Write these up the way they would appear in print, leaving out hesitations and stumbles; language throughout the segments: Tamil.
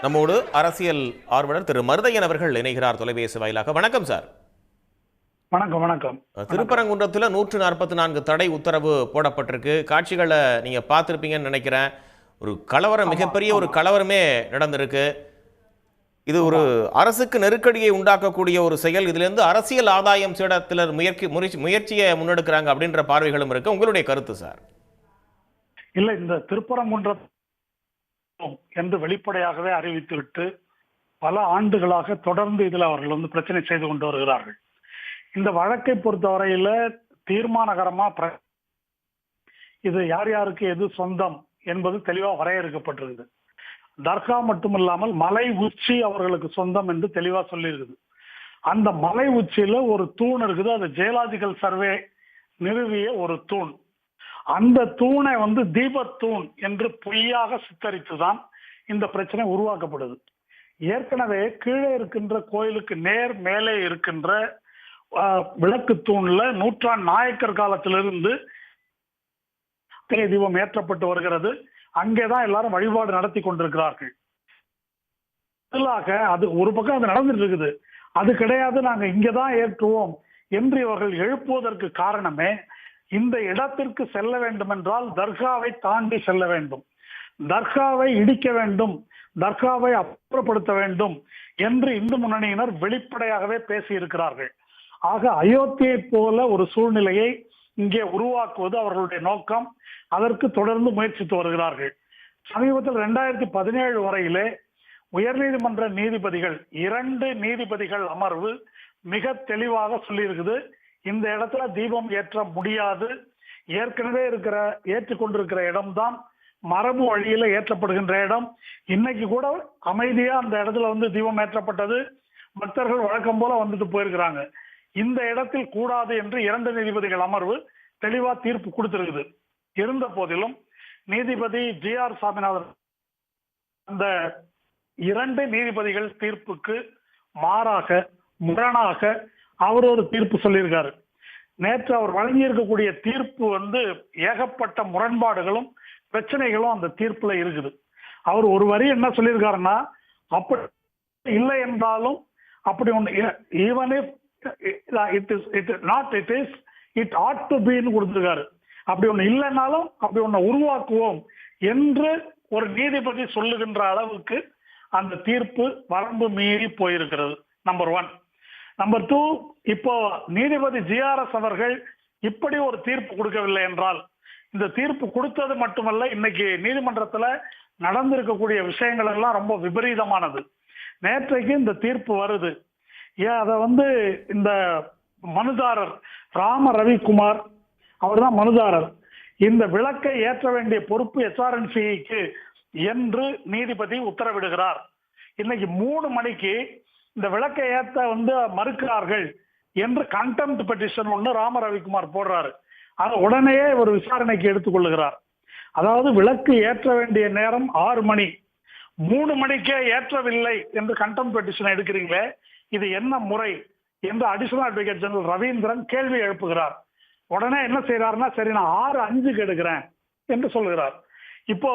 நம்மோடு அரசியல் ஆர்வலர் திரு மருதையன் அவர்கள் இணைகிறார் தொலைபேசி வாயிலாக. வணக்கம் சார். வணக்கம் வணக்கம். திருப்பரங்குன்றத்தில் 144 தடை உத்தரவு போடப்பட்டிருக்கு. காட்சிகளை நீங்க பார்த்துருப்பீங்கன்னு நினைக்கிறேன். ஒரு கலவரம், மிகப்பெரிய ஒரு கலவரமே நடந்திருக்கு. இது ஒரு அரசுக்கு நெருக்கடியை உண்டாக்கக்கூடிய ஒரு செயல். இதுல இருந்து அரசியல் ஆதாயம் சிலர் முயற்சியை முன்னெடுக்கிறாங்க அப்படின்ற பார்வைகளும் இருக்கு. உங்களுடைய கருத்து சார்? இல்ல, இந்த திருப்பரங்குன்றம் என்று வெளிப்படையாகவே அறிவித்துவிட்டு பல ஆண்டுகளாக தொடர்ந்து இதுல அவர்கள் பிரச்சனை செய்து கொண்டு வருகிறார்கள். இந்த வழக்கை பொறுத்தவரையில தீர்மானகரமா இது யார் யாருக்கு எது சொந்தம் என்பது தெளிவா வரையறுக்கப்பட்டிருக்குது. தர்கா மட்டுமில்லாமல் மலை உச்சி அவர்களுக்கு சொந்தம் என்று தெளிவா சொல்லியிருக்குது. அந்த மலை உச்சியில ஒரு தூண் இருக்குது. அது ஜியோலாஜிக்கல் சர்வே நிறுவிய ஒரு தூண். அந்த தூணை தீபத்தூண் என்று பொய்யாக சித்தரித்துதான் இந்த பிரச்சனை உருவாக்கப்படுது. ஏற்கனவே கீழே இருக்கின்ற கோயிலுக்கு நேர் மேலே இருக்கின்ற விளக்கு தூண்ல நாயக்கர் காலத்திலிருந்து தீபம் ஏற்றப்பட்டு வருகிறது. அங்கேதான் எல்லாரும் வழிபாடு நடத்தி கொண்டிருக்கிறார்கள். அது ஒரு பக்கம் அது நடந்துட்டு இருக்குது. அது கிடையாது, நாங்க இங்கதான் ஏற்றுவோம் என்று இவர்கள் எழுப்புவதற்கு காரணமே, இந்த இடத்திற்கு செல்ல வேண்டும் என்றால் தர்காவை தாண்டி செல்ல வேண்டும், தர்காவை இடிக்க வேண்டும், தர்காவை அப்புறப்படுத்த வேண்டும் என்று இந்து முன்னணியினர் வெளிப்படையாகவே பேசி இருக்கிறார்கள். ஆக அயோத்தியை போல ஒரு சூழ்நிலையை இங்கே உருவாக்குவது அவர்களுடைய நோக்கம். அதற்கு தொடர்ந்து முயற்சித்து வருகிறார்கள். சமீபத்தில் 2017 வரையிலே உயர்நீதிமன்ற நீதிபதிகள் 2 நீதிபதிகள் அமர்வு மிக தெளிவாக சொல்லி இருக்குது, இந்த இடத்துல தீபம் ஏற்ற முடியாது. ஏற்கனவே ஏற்றுக்கொண்டிருக்கிற இடம்தான் மரபு வழியில ஏற்றப்படுகின்ற இடம். இன்னைக்கு கூட அமைதியா அந்த இடத்துல தீபம் ஏற்றப்பட்டது. பக்தர்கள் வழக்கம் போல வந்துட்டு போயிருக்கிறாங்க. இந்த இடத்தில் கூடாது என்று 2 நீதிபதிகள் அமர்வு தெளிவா தீர்ப்பு கொடுத்திருக்குது. இருந்த போதிலும் நீதிபதி GR சாமிநாதன் அந்த 2 நீதிபதிகள் தீர்ப்புக்கு மாறாக, முரணாக அவர் ஒரு தீர்ப்பு சொல்லியிருக்காரு. நேற்று அவர் வழங்கியிருக்கக்கூடிய தீர்ப்பு ஏகப்பட்ட முரண்பாடுகளும் பிரச்சனைகளும் அந்த தீர்ப்புல இருக்குது. அவர் ஒரு வரி என்ன சொல்லியிருக்காருன்னா, அப்படி இல்லை என்றாலும் அப்படி ஒன்று, even if it had to பீன்னு கொடுத்திருக்காரு. அப்படி ஒண்ணு இல்லைன்னாலும் அப்படி ஒண்ணு உருவாக்குவோம் என்று ஒரு நீதிபதி சொல்லுகின்ற அளவுக்கு அந்த தீர்ப்பு வரம்பு மீறி போயிருக்கிறது. நம்பர் 1. நம்பர் 2, இப்போ நீதிபதி GRS அவர்கள் இப்படி ஒரு தீர்ப்பு கொடுக்கவில்லை என்றால், இந்த தீர்ப்பு கொடுத்தது மட்டுமல்ல, இன்னைக்கு நீதிமன்றத்துல நடந்திருக்கக்கூடிய விஷயங்கள் எல்லாம் ரொம்ப விபரீதமானது. நேற்றைக்கு இந்த தீர்ப்பு வருது. அத இந்த மனுதாரர் ராம ரவிக்குமார், அவர் தான் மனுதாரர். இந்த விளக்கை ஏற்ற வேண்டிய பொறுப்பு SRNCக்கு என்று நீதிபதி உத்தரவிடுகிறார். இன்னைக்கு 3 மணிக்கு இந்த விளக்கை ஏற்ற மறுக்கிறார்கள் என்று கண்டெம்ட் பெட்டிஷன் ஒன்று ராம ரவிக்குமார் போடுறாரு. அதை உடனே ஒரு விசாரணைக்கு எடுத்துக்கொள்ளுகிறார். அதாவது விளக்கு ஏற்ற வேண்டிய நேரம் 6 மணி, 3 மணிக்கே ஏற்றவில்லை என்று கண்டெம்ட் பெட்டிஷன் எடுக்கிறீங்களே, இது என்ன முறை என்று அடிஷனல் அட்வொகேட் ஜெனரல் ரவீந்திரன் கேள்வி எழுப்புகிறார். உடனே என்ன செய்யறாருன்னா, சரி நான் 6:05க்கு எடுக்கிறேன் என்று சொல்லுகிறார். இப்போ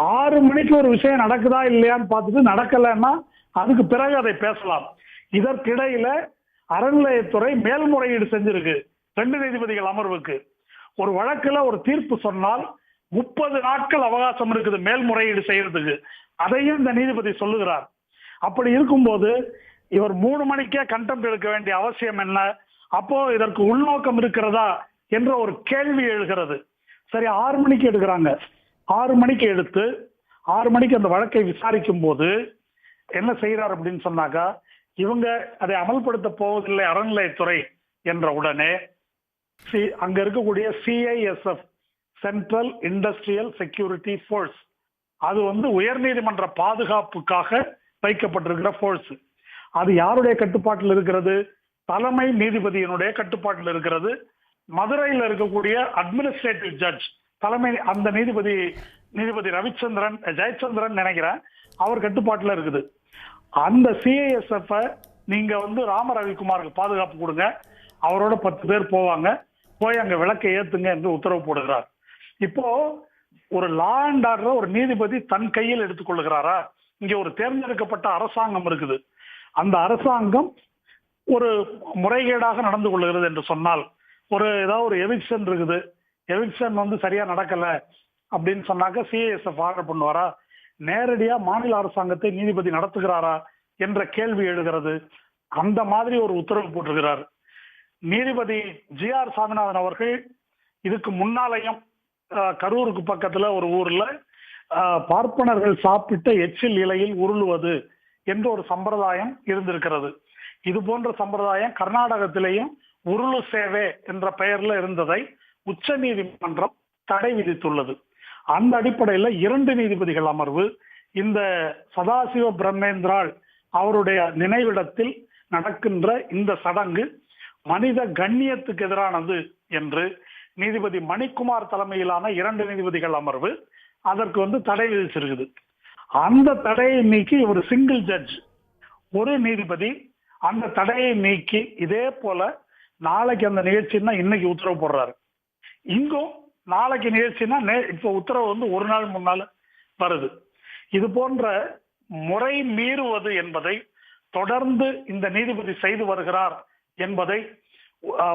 6 மணிக்கு ஒரு விஷயம் நடக்குதா இல்லையான்னு பார்த்துட்டு, நடக்கலைன்னா அதுக்கு பிறகு அதை பேசலாம். இதற்கிடையில அறநிலையத்துறை மேல்முறையீடு செஞ்சிருக்கு 2 நீதிபதிகள் அமர்வுக்கு. ஒரு வழக்குல ஒரு தீர்ப்பு சொன்னால் 30 நாட்கள் அவகாசம் இருக்குது மேல்முறையீடு செய்யறதுக்கு. அதையும் இந்த நீதிபதி சொல்லுகிறார். அப்படி இருக்கும்போது இவர் 3 மணிக்கே கண்டெம்ட் எடுக்க வேண்டிய அவசியம் என்ன? அப்போ இதற்கு உள்நோக்கம் இருக்கிறதா என்ற ஒரு கேள்வி எழுகிறது. சரி, 6 மணிக்கு எடுக்கிறாங்க. 6 மணிக்கு எடுத்து 6 மணிக்கு அந்த வழக்கை விசாரிக்கும் போது என்ன செய்யறார் அப்படின்னு சொன்னாக்கா, இவங்க அதை அமல்படுத்த போவதில்லை அறநிலையத்துறை என்ற உடனே அங்க இருக்கக்கூடிய CISF, central industrial security force, அது உயர்நீதிமன்ற பாதுகாப்புக்காக வைக்கப்பட்டிருக்கிற போர்ஸ். அது யாருடைய கட்டுப்பாட்டில் இருக்கிறது? தலைமை நீதிபதியினுடைய கட்டுப்பாட்டில் இருக்கிறது. மதுரையில் இருக்கக்கூடிய அட்மினிஸ்ட்ரேட்டிவ் ஜட்ஜ் தலைமை, அந்த நீதிபதி ரவிச்சந்திரன் ஜெயச்சந்திரன் நினைக்கிறேன், அவர் கட்டுப்பாட்டில் இருக்குது. அந்த CISF நீங்க ராம ரவிக்குமாருக்கு பாதுகாப்பு கொடுங்க, அவரோட 10 பேர் போவாங்க, போய் அங்க விளக்கை ஏத்துங்க என்று உத்தரவு போடுகிறார். இப்போ ஒரு லா அண்ட் ஆர்டர் ஒரு நீதிபதி தன் கையில் எடுத்துக்கொள்ளுகிறாரா? இங்க ஒரு தேர்ந்தெடுக்கப்பட்ட அரசாங்கம் இருக்குது. அந்த அரசாங்கம் ஒரு முறைகேடாக நடந்து கொள்ளுகிறது என்று சொன்னால், ஏதாவது ஒரு எவிக்ஷன் இருக்குது, எவிக்ஷன் சரியா நடக்கல அப்படின்னு சொன்னாக்க சிஐஎஸ்எஃப் ஆர்டர் பண்ணுவாரா? நேரடியா மாநில அரசாங்கத்தை நீதிபதி நடத்துகிறாரா என்ற கேள்வி எழுகிறது. அந்த மாதிரி ஒரு உத்தரவு போட்டிருக்கிறார். நீதிபதி GR சாமிநாதன் அவர்கள் இதுக்கு முன்னாலையும் கரூருக்கு பக்கத்துல ஒரு ஊர்ல பார்ப்பனர்கள் சாப்பிட்ட எச்சில் இலையில் உருளுவது என்ற ஒரு சம்பிரதாயம் இருந்திருக்கிறது. இது போன்ற சம்பிரதாயம் கர்நாடகத்திலேயும் உருளு சேவை என்ற பெயர்ல இருந்ததை உச்ச நீதிமன்றம் தடை விதித்துள்ளது. அந்த அடிப்படையில் 2 நீதிபதிகள் அமர்வு இந்த சதாசிவ பிரம்மேந்திராள் அவருடைய நினைவிடத்தில் நடக்கின்ற இந்த சடங்கு மனித கண்ணியத்துக்கு எதிரானது என்று நீதிபதி மணிக்குமார் தலைமையிலான 2 நீதிபதிகள் அமர்வு அதற்கு தடை விதிச்சிருக்குது. அந்த தடையை நீக்கி ஒரு சிங்கிள் ஜட்ஜ், ஒரு நீதிபதி அந்த தடையை நீக்கி இதே போல நாளைக்கு அந்த நிகழ்ச்சின்னா இன்னைக்கு உத்தரவு போடுறாரு. இங்கும் நாளைக்கு நிகழ்ச்சினா இப்ப உத்தரவு ஒரு நாள் முன்னால வருது. இது போன்ற முறை மீறுவது என்பதை தொடர்ந்து இந்த நீதிபதி செய்து வருகிறார் என்பதை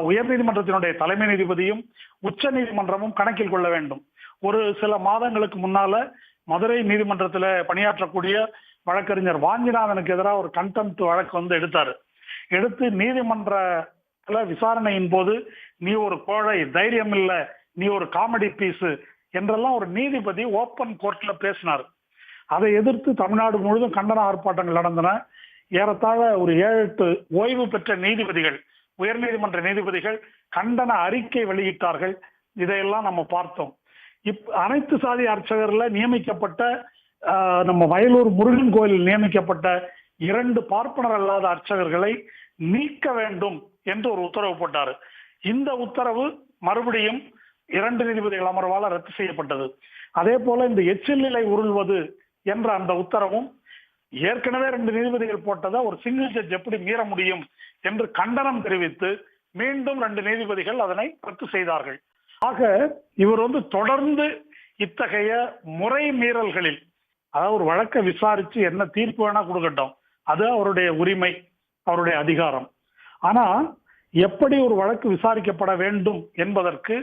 உயர் நீதிமன்றத்தினுடைய தலைமை நீதிபதியும் உச்ச நீதிமன்றமும் கணக்கில் கொள்ள வேண்டும். ஒரு சில மாதங்களுக்கு முன்னால மதுரை நீதிமன்றத்தில் பணியாற்றக்கூடிய வழக்கறிஞர் வாஞ்சிநாதனுக்கு எதிராக ஒரு கண்டெம்ட் வழக்கு எடுத்தாரு. எடுத்து நீதிமன்ற விசாரணையின் போது நீ ஒரு கோழை, தைரியம் இல்ல, நீ ஒரு காமெடி பீஸ் என்றெல்லாம் ஒரு நீதிபதி ஓப்பன் கோர்ட்ல பேசினார். அதை எதிர்த்து தமிழ்நாடு முழுவதும் கண்டன ஆர்ப்பாட்டங்கள் நடந்தன. ஏறத்தாழ ஒரு 7-8 ஓய்வு பெற்ற நீதிபதிகள், உயர்நீதிமன்ற நீதிபதிகள் கண்டன அறிக்கை வெளியிட்டார்கள். இதையெல்லாம் நம்ம பார்த்தோம். அனைத்து சாதி அர்ச்சகர்ல நியமிக்கப்பட்ட நம்ம வயலூர் முருகன் கோயிலில் நியமிக்கப்பட்ட 2 பார்ப்பனர் அல்லாத அர்ச்சகர்களை நீக்க வேண்டும் என்று ஒரு உத்தரவு போட்டாரு. இந்த உத்தரவு மறுபடியும் 2 நீதிபதிகள் அமர்வால் ரத்து செய்யப்பட்டது. அதே போல இந்த எச்சில் நிலை உருள்வது என்ற அந்த உத்தரவும் ஏற்கனவே 2 நீதிபதிகள் போட்டதை ஒரு சிங்கிள் ஜட்ஜ் எப்படி மீற முடியும் என்று கண்டனம் தெரிவித்து மீண்டும் 2 நீதிபதிகள் அதனை ரத்து செய்தார்கள். ஆக இவர் தொடர்ந்து இத்தகைய முறை மீறல்களில், அதாவது ஒரு வழக்கை விசாரிச்சு என்ன தீர்ப்பு வேணா கொடுக்கட்டும், அது அவருடைய உரிமை, அவருடைய அதிகாரம். ஆனா எப்படி ஒரு வழக்கு விசாரிக்கப்பட வேண்டும் என்பதற்கு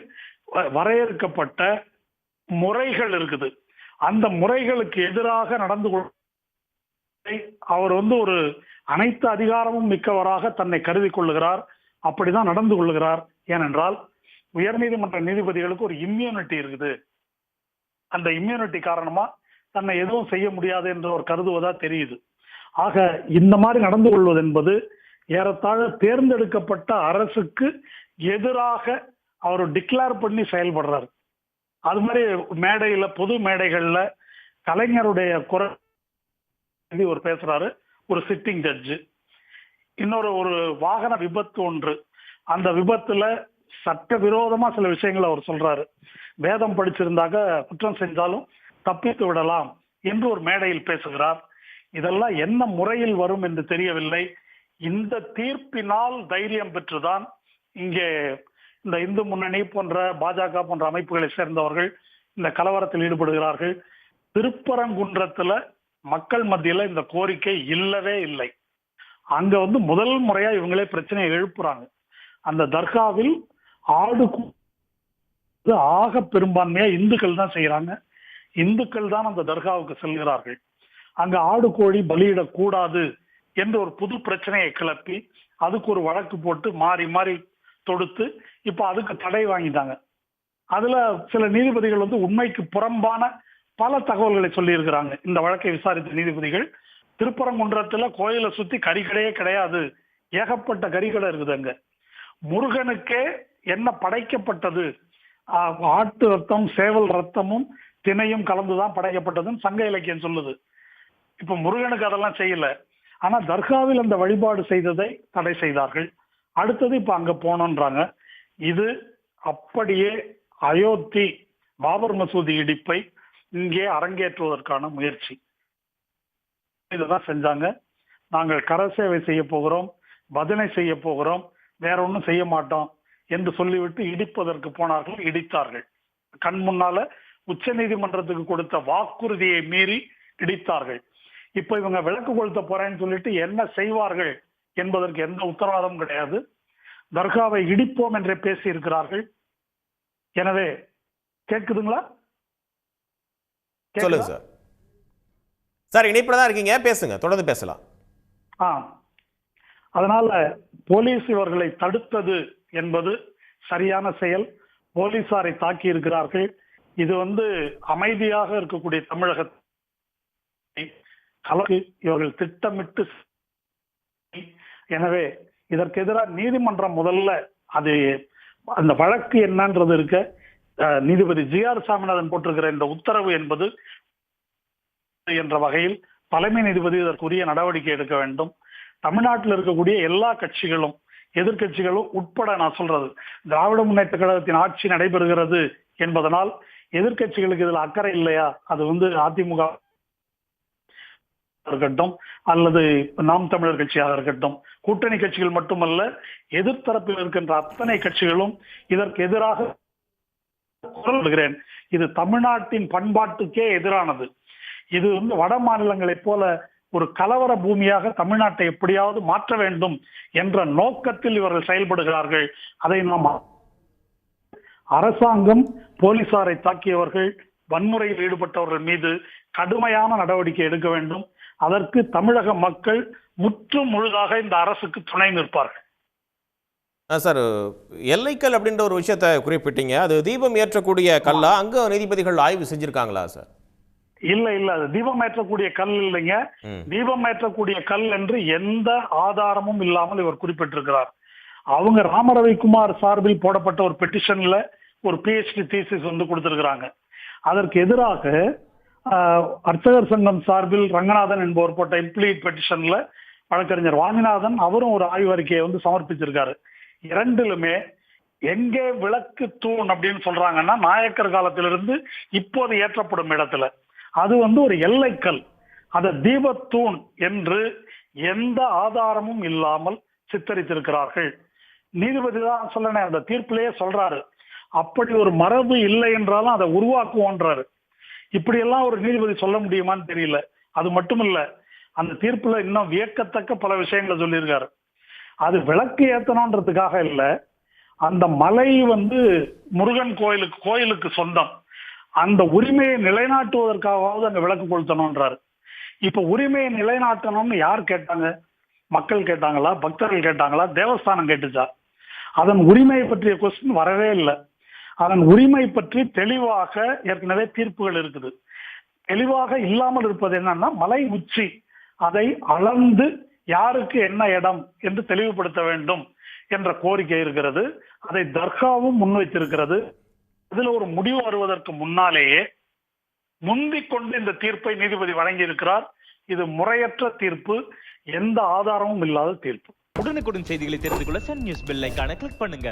வரையறுக்கப்பட்ட முறைகள் இருக்குது. அந்த முறைகளுக்கு எதிராக நடந்து அவர் ஒரு அனைத்து அதிகாரமும் மிக்கவராக தன்னை கருதி கொள்ளுகிறார். அப்படிதான் நடந்து கொள்ளுகிறார். ஏனென்றால் உயர்நீதிமன்ற நீதிபதிகளுக்கு ஒரு இம்யூனிட்டி இருக்குது. அந்த இம்யூனிட்டி காரணமா தன்னை எதுவும் செய்ய முடியாது என்று ஒரு கருதுவதா தெரியுது. ஆக இந்த மாதிரி நடந்து கொள்வது என்பது ஏறத்தாழ தேர்ந்தெடுக்கப்பட்ட அரசுக்கு எதிராக அவர் டிக்ளேர் பண்ணி செயல்படுறாரு. அது மாதிரி மேடையில, பொது மேடைகள்ல கலைஞருடைய குரல் ஒரு பேசுறாரு ஒரு சிட்டிங் ஜட்ஜு. ஒரு வாகன விபத்து ஒன்று, அந்த விபத்துல சட்டவிரோதமா சில விஷயங்களை அவர் சொல்றாரு. வேதம் படிச்சிருந்தாக்க குற்றம் செஞ்சாலும் தப்பித்து விடலாம் என்று ஒரு மேடையில் பேசுகிறார். இதெல்லாம் என்ன முறையில் வரும் என்று தெரியவில்லை. இந்த தீர்ப்பினால் தைரியம் பெற்றுதான் இங்கே இந்த இந்து முன்னணி போன்ற பாஜக போன்ற அமைப்புகளை சேர்ந்தவர்கள் இந்த கலவரத்தில் ஈடுபடுகிறார்கள். திருப்பரங்குன்றத்துல மக்கள் மத்தியில இந்த கோரிக்கை இல்லவே இல்லை. அங்க முதல் முறையா இவங்களே பிரச்சனையை எழுப்புறாங்க. அந்த தர்காவில் ஆடு ஆக பெரும்பான்மையா இந்துக்கள் தான் செய்யறாங்க. இந்துக்கள் தான் அந்த தர்காவுக்கு செல்கிறார்கள். அங்க ஆடு கோழி பலியிடக்கூடாது என்று ஒரு புது பிரச்சனையை கிளப்பி அதுக்கு ஒரு வழக்கு போட்டு மாறி மாறி தொடுத்து இப்ப அதுக்கு தடை வாங்கிட்டாங்க. அதுல சில நீதிபதிகள் உண்மைக்கு புறம்பான பல தகவல்களை சொல்லி இருக்கிறாங்க. இந்த வழக்கை விசாரித்த நீதிபதிகள் திருப்பரங்குன்றத்துல கோயிலை சுத்தி கறிக்கடையே கிடையாது, ஏகப்பட்ட கறிக்கடை இருக்குது. அங்க முருகனுக்கே என்ன படைக்கப்பட்டது, ஆட்டு ரத்தம் சேவல் ரத்தமும் திணையும் கலந்துதான் படைக்கப்பட்டதுன்னு சங்க இலக்கியம் சொல்லுது. இப்ப முருகனுக்கு அதெல்லாம் செய்யல. ஆனா தர்காவில் அந்த வழிபாடு செய்ததை தடை செய்தார்கள். அடுத்தது இப்ப அங்க போனோன்றாங்க. இது அப்படியே அயோத்தி பாபர் மசூதி இடிப்பை இங்கே அரங்கேற்றுவதற்கான முயற்சி. இதுதான் செஞ்சாங்க. நாங்கள் கரசேவை செய்ய போகிறோம், பஜனை செய்ய போகிறோம், வேற ஒன்றும் செய்ய மாட்டோம் என்று சொல்லிவிட்டு இடிப்பதற்கு போனார்கள், இடித்தார்கள். கண் முன்னால உச்ச நீதிமன்றத்துக்கு கொடுத்த வாக்குறுதியை மீறி இடித்தார்கள். இப்ப இவங்க விளக்கு கொளுத்த போறேன்னு சொல்லிட்டு என்ன செய்வார்கள் என்பதற்கு எந்த உத்தரவாதமும் கிடையாது. தர்காவை இடிப்போம் என்றே பேசி இருக்கிறார்கள். எனவே கேக்குதுங்களா? சொல்லுங்க சார். சார் இணைப்புல தான் இருக்கீங்க, பேசுங்க, தொடர்ந்து பேசலாம். அதனால போலீஸ் இவர்களை தடுத்தது என்பது சரியான செயல். போலீசாரை தாக்கி இருக்கிறார்கள். இது அமைதியாக இருக்கக்கூடிய தமிழகத்தை இவர்கள் திட்டமிட்டு. எனவே இதற்கு எதிராக நீதிமன்றம் முதல்ல அது அந்த வழக்கு என்னன்றது இருக்க நீதிபதி ஜி.ஆர். சாமிநாதன் போட்டிருக்கிற இந்த உத்தரவு என்பது என்ற வகையில் தலைமை நீதிபதி இதற்குரிய நடவடிக்கை எடுக்க வேண்டும். தமிழ்நாட்டில் இருக்கக்கூடிய எல்லா கட்சிகளும், எதிர்கட்சிகளும் உட்பட, நான் சொல்றது திராவிட முன்னேற்ற கழகத்தின் ஆட்சி நடைபெறுகிறது என்பதனால் எதிர்கட்சிகளுக்கு இதுல அக்கறை இல்லையா? அது அதிமுக இருக்கட்டும் அல்லது நாம் தமிழர் கட்சியாக இருக்கட்டும், கூட்டணி கட்சிகள் மட்டுமல்ல, எதிர்த்தரப்பில் இருக்கின்ற அத்தனை கட்சிகளும் இதற்கு எதிராக குரல் விடுகிறேன். இது தமிழ்நாட்டின் பண்பாட்டுக்கே எதிரானது. இது வட மாநிலங்களைப் போல ஒரு கலவர பூமியாக தமிழ்நாட்டை எப்படியாவது மாற்ற வேண்டும் என்ற நோக்கத்தில் இவர்கள் செயல்படுகிறார்கள். அதை நாம் அரசாங்கம் போலீசாரை தாக்கியவர்கள், வன்முறையில் ஈடுபட்டவர்கள் மீது கடுமையான நடவடிக்கை எடுக்க வேண்டும். அதற்கு தமிழக மக்கள் முற்றும் முழுதாக இந்த அரசுக்கு துணை நிற்பார்கள். சார், எல்லைக்கல் அப்படின்ற ஒரு விஷயத்தை குறிப்பிட்டீங்க. அது தீபம் ஏற்றக்கூடிய கல்லா? அங்க நீதிபதிகள் ஆய்வு செஞ்சிருக்காங்களா சார்? இல்ல, அது தீபம் ஏற்றக்கூடிய கல் இல்லைங்க. தீபம் ஏற்றக்கூடிய கல் என்று எந்த ஆதாரமும் இல்லாமல் இவர் குறிப்பிட்டிருக்கிறார். அவங்க ராமரவிக்குமார் சார்பில் போடப்பட்ட ஒரு பெட்டிஷன்ல ஒரு PhD தீசிஸ் கொடுத்திருக்கிறாங்க. அதற்கு எதிராக அர்ச்சகர் சங்கம் சார்பில் ரங்கநாதன் என்பவர் போட்ட இம்ப்ளீட் பெட்டிஷன்ல வழக்கறிஞர் வாணிநாதன் அவரும் ஒரு ஆய்வறிக்கையை சமர்ப்பிச்சிருக்காரு. இரண்டிலுமே எங்கே விளக்கு தூண் அப்படின்னு சொல்றாங்கன்னா, நாயக்கர் காலத்திலிருந்து இப்போது ஏற்றப்படும் இடத்துல அது ஒரு எல்லைக்கல். அத தீபத்தூண் என்று எந்த ஆதாரமும் இல்லாமல் சித்தரித்திருக்கிறார்கள். நீதிபதி தான் சொல்லனே அந்த தீர்ப்பிலேயே சொல்றாரு, அப்படி ஒரு மரபு இல்லை என்றாலும் அதை உருவாக்குவோன்றாரு. இப்படி எல்லாம் ஒரு நீதிபதி சொல்ல முடியுமான்னு தெரியல. அது மட்டும் இல்ல, அந்த தீர்ப்புல இன்னும் வியக்கத்தக்க பல விஷயங்களை சொல்லியிருக்காரு. அது விளக்கு ஏத்தணும்ன்றதுக்காக இல்ல, அந்த மலை முருகன் கோயிலுக்கு சொந்தம். அந்த உரிமையை நிலைநாட்டுவதற்காகவாவது அங்க விளக்கு கொளுத்தணும்ன்றாரு. இப்ப உரிமையை நிலைநாட்டணும்னு யார் கேட்டாங்க? மக்கள் கேட்டாங்களா? பக்தர்கள் கேட்டாங்களா? தேவஸ்தானம் கேட்டுச்சா? அதன் உரிமையை பற்றிய கொஸ்டின் வரவே இல்லை. அதன் உரிமை பற்றி தெளிவாக ஏற்கனவே தீர்ப்புகள் இருக்குது. தெளிவாக இல்லாமல் இருப்பது என்னன்னா, மலை உச்சி அதை அளந்து யாருக்கு என்ன இடம் என்று தெளிவுபடுத்த வேண்டும் என்ற கோரிக்கை இருக்கிறது. அதை தர்காவும் முன்வைத்திருக்கிறது. இதுல ஒரு முடிவு வருவதற்கு முன்னாலேயே முந்திக் கொண்டு இந்த தீர்ப்பை நீதிபதி வழங்கி இருக்கிறார். இது முறையற்ற தீர்ப்பு, எந்த ஆதாரமும் இல்லாத தீர்ப்பு. உடனுக்குடன் செய்திகளை தெரிந்து கொள்ள சன் நியூஸ் பெல் ஐகானை கிளிக் பண்ணுங்க.